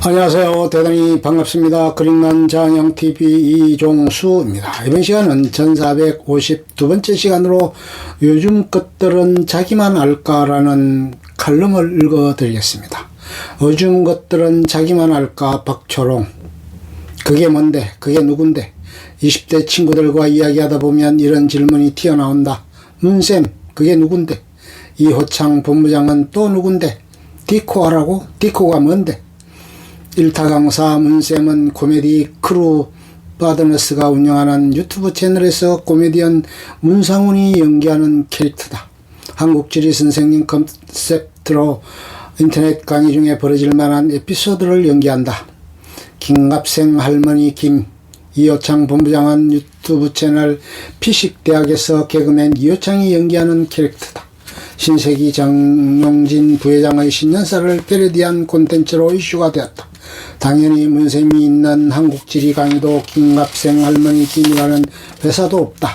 안녕하세요. 대단히 반갑습니다. 그림난 장영TV 이종수입니다. 이번 시간은 1452번째 시간으로 요즘 것들은 자기만 알까라는 칼럼을 읽어드리겠습니다. 요즘 것들은 자기만 알까 박초롱. 그게 뭔데? 그게 누군데? 20대 친구들과 이야기하다 보면 이런 질문이 튀어나온다. 문쌤, 그게 누군데? 이호창 본부장은 또 누군데? 디코하라고? 디코가 뭔데? 일타 강사 문쌤은 코미디 크루 바드너스가 운영하는 유튜브 채널에서 코미디언 문상훈이 연기하는 캐릭터다. 한국지리 선생님 컨셉트로 인터넷 강의 중에 벌어질 만한 에피소드를 연기한다. 김갑생 할머니 김 이호창 본부장은 유튜브 채널 피식대학에서 개그맨 이호창이 연기하는 캐릭터다. 신세기 정용진 부회장의 신년사를 패러디한 콘텐츠로 이슈가 되었다. 당연히 문쌤이 있는 한국지리 강의도 김갑생 할머니 김이라는 회사도 없다.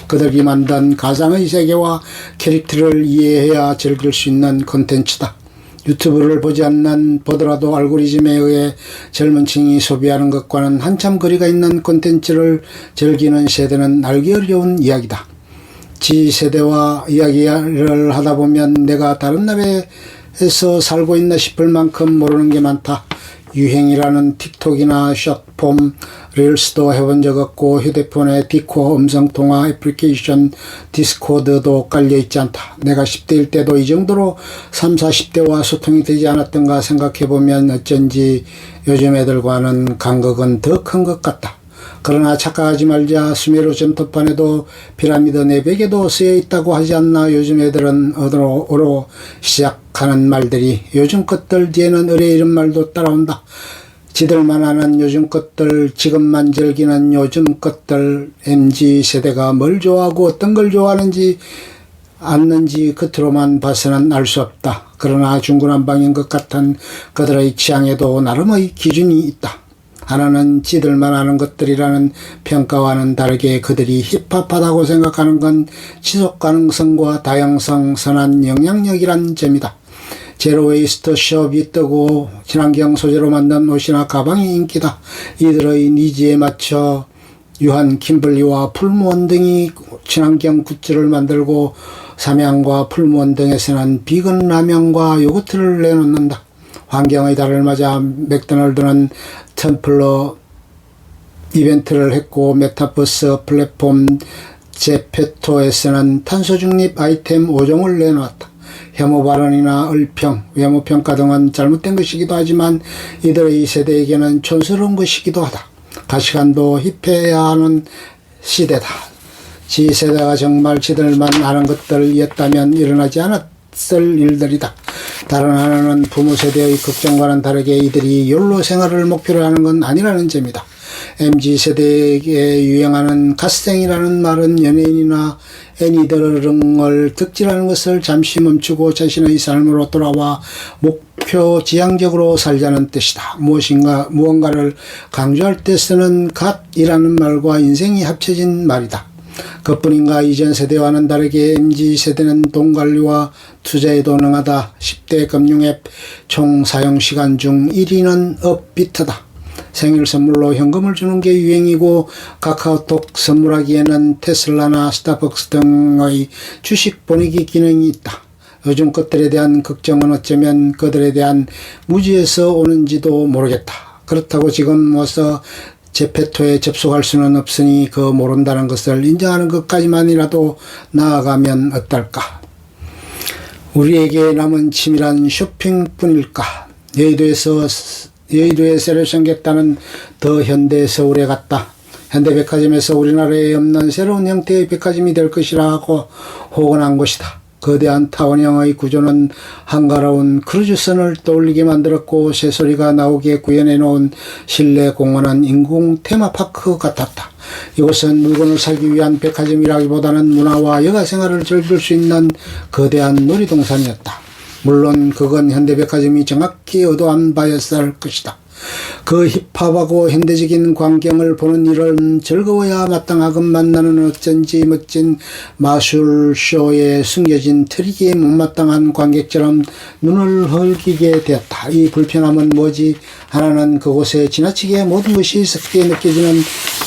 그들이 만든 가상의 세계와 캐릭터를 이해해야 즐길 수 있는 콘텐츠다. 유튜브를 보지 않는 보더라도 알고리즘에 의해 젊은 층이 소비하는 것과는 한참 거리가 있는 콘텐츠를 즐기는 세대는 알기 어려운 이야기다. 지세대와 이야기를 하다 보면 내가 다른 나라에서 살고 있나 싶을 만큼 모르는 게 많다. 유행이라는 틱톡이나 숏폼 릴스도 해본 적 없고 휴대폰에 디코 음성통화 애플리케이션 디스코드도 깔려있지 않다. 내가 10대일 때도 이 정도로 30, 40대와 소통이 되지 않았던가 생각해보면 어쩐지 요즘 애들과는 간극은 더 큰 것 같다. 그러나 착각하지 말자. 수메르 점토판에도 피라미드 내벽에도 쓰여있다고 하지 않나. 요즘 애들은 어로 시작하는 말들이 요즘 것들 뒤에는 의뢰 이런 말도 따라온다. 지들만 아는 요즘 것들, 지금만 즐기는 요즘 것들. MZ세대가 뭘 좋아하고 어떤 걸 좋아하는지 않는지 겉으로만 봐서는 알 수 없다. 그러나 중구난방인 것 같은 그들의 취향에도 나름의 기준이 있다. 하나는 지들만 아는 것들이라는 평가와는 다르게 그들이 힙합하다고 생각하는 건 지속가능성과 다양성, 선한 영향력이란 점이다. 제로웨이스트 숍이 뜨고 친환경 소재로 만든 옷이나 가방이 인기다. 이들의 니즈에 맞춰 유한 킴블리와 풀무원 등이 친환경 굿즈를 만들고 삼양과 풀무원 등에서는 비건 라면과 요거트를 내놓는다. 환경의 달을 맞아 맥도날드는 텀플러 이벤트를 했고 메타버스 플랫폼 제페토에서는 탄소중립 아이템 5종을 내놓았다. 혐오 발언이나 을평, 외모평가 등은 잘못된 것이기도 하지만 이들의 세대에게는 촌스러운 것이기도 하다. 가시관도 힙해야 하는 시대다. 지세대가 정말 지들만 아는 것들이었다면 일어나지 않았을 일들이다. 다른 하나는 부모 세대의 걱정과는 다르게 이들이 욜로 생활을 목표로 하는 건 아니라는 점이다. MZ세대에게 유행하는 갓생이라는 말은 연예인이나 애니들을 덕질하는 것을 잠시 멈추고 자신의 삶으로 돌아와 목표 지향적으로 살자는 뜻이다. 무언가를 강조할 때 쓰는 갓이라는 말과 인생이 합쳐진 말이다. 그뿐인가 이전 세대와는 다르게 MZ세대는 돈 관리와 투자에도 능하다. 10대 금융앱 총 사용시간 중 1위는 업비트다. 생일 선물로 현금을 주는 게 유행이고 카카오톡 선물하기에는 테슬라나 스타벅스 등의 주식 보내기 기능이 있다. 요즘 것들에 대한 걱정은 어쩌면 그들에 대한 무지에서 오는지도 모르겠다. 그렇다고 지금 와서 제페토에 접속할 수는 없으니 그 모른다는 것을 인정하는 것까지만이라도 나아가면 어떨까? 우리에게 남은 취미란 쇼핑뿐일까? 여의도에 새로 생겼다는 더 현대 서울에 갔다. 현대백화점에서 우리나라에 없는 새로운 형태의 백화점이 될 것이라고 호언한 것이다. 거대한 타원형의 구조는 한가로운 크루즈선을 떠올리게 만들었고 새소리가 나오게 구현해 놓은 실내 공원은 인공 테마파크 같았다. 이곳은 물건을 사기 위한 백화점이라기보다는 문화와 여가생활을 즐길 수 있는 거대한 놀이동산이었다. 물론 그건 현대백화점이 정확히 의도한 바였을 것이다. 그 힙합하고 현대적인 광경을 보는 일은 즐거워야 마땅하건만 나는 어쩐지 멋진 마술쇼에 숨겨진 트릭에 못마땅한 관객처럼 눈을 흘기게 되었다. 이 불편함은 뭐지? 하나는 그곳에 지나치게 모든 것이 섞여 느껴지는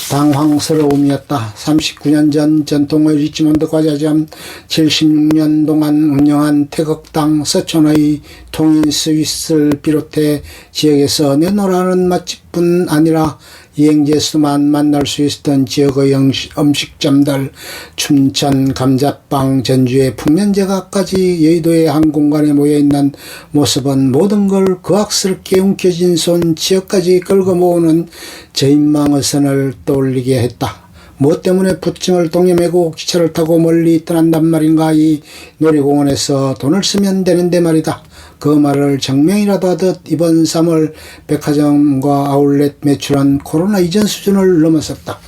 당황스러움이었다. 39년 전 전통의 리치몬드 과자점, 76년 동안 운영한 태극당 서촌의 통인 스위스를 비롯해 지역에서 내놓으라는 맛집뿐 아니라 여행지 수만 만날 수 있었던 지역의 음식점들, 춘천 감자빵, 전주의 풍년제과까지 여의도의 한 공간에 모여있는 모습은 모든 걸 거악스럽게 움켜쥔 손 지역까지 끌고 모으는 저인망의 선을 떠올리게 했다. 무엇 때문에 부층을 동여매고 기차를 타고 멀리 떠난단 말인가. 이 놀이공원에서 돈을 쓰면 되는데 말이다. 그 말을 정명이라도 하듯 이번 3월 백화점과 아울렛 매출은 코로나 이전 수준을 넘어섰다.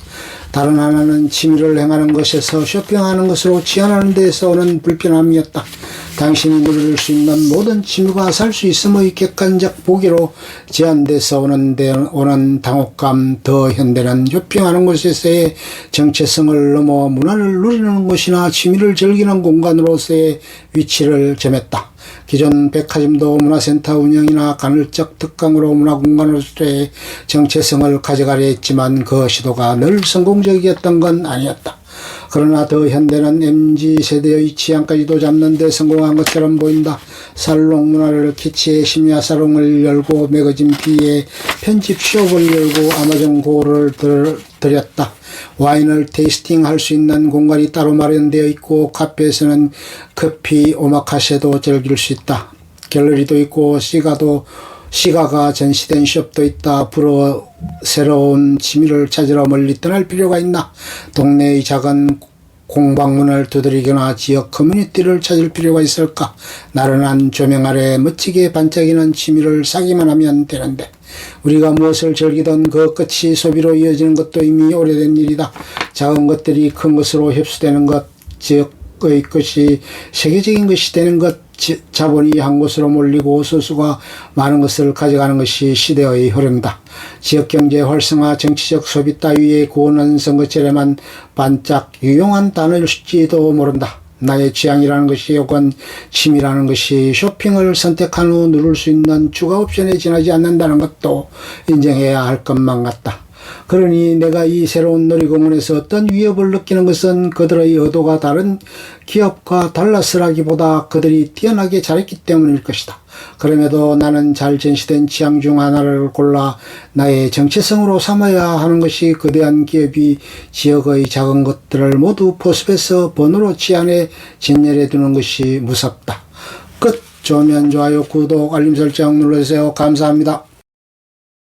다른 하나는 취미를 행하는 것에서 쇼핑하는 것으로 치환하는 데에서 오는 불편함이었다. 당신이 누릴 수 있는 모든 취미가 살 수 있음의 객관적 보기로 제한돼서 오는 당혹감. 더 현대는 쇼핑하는 곳에서의 정체성을 넘어 문화를 누리는 곳이나 취미를 즐기는 공간으로서의 위치를 점했다. 기존 백화점도 문화센터 운영이나 간헐적 특강으로 문화공간으로서의 정체성을 가져가려 했지만 그 시도가 늘 성공적이었던 건 아니었다. 그러나 더 현대는 MZ세대의 취향까지도 잡는 데 성공한 것처럼 보인다. 살롱 문화를 캐치해 심야 사롱을 열고 매거진 B에 편집숍을 열고 아마존 고를 들였다. 와인을 테이스팅할 수 있는 공간이 따로 마련되어 있고 카페에서는 커피, 오마카세도 즐길 수 있다. 갤러리도 있고 시가가 전시된 숍도 있다. 앞으로 새로운 취미를 찾으러 멀리 떠날 필요가 있나? 동네의 작은 공방문을 두드리거나 지역 커뮤니티를 찾을 필요가 있을까? 나른한 조명 아래 멋지게 반짝이는 취미를 사기만 하면 되는데 우리가 무엇을 즐기던 그 끝이 소비로 이어지는 것도 이미 오래된 일이다. 작은 것들이 큰 것으로 흡수되는 것, 지역의 것이 세계적인 것이 되는 것, 자본이 한 곳으로 몰리고 소수가 많은 것을 가져가는 것이 시대의 흐름이다. 지역경제 활성화, 정치적 소비 따위의 구호는 선거철에만 반짝 유용한 단어일지도 모른다. 나의 취향이라는 것이 혹은 취미라는 것이 쇼핑을 선택한 후 누를 수 있는 추가 옵션에 지나지 않는다는 것도 인정해야 할 것만 같다. 그러니 내가 이 새로운 놀이공원에서 어떤 위협을 느끼는 것은 그들의 의도가 다른 기업과 달라서라기보다 그들이 뛰어나게 잘했기 때문일 것이다. 그럼에도 나는 잘 전시된 취향 중 하나를 골라 나의 정체성으로 삼아야 하는 것이 거대한 기업이 지역의 작은 것들을 모두 포섭해서 번호로 치안해 진열해 두는 것이 무섭다. 끝. 좋으면 좋아요, 구독, 알림 설정 눌러주세요. 감사합니다.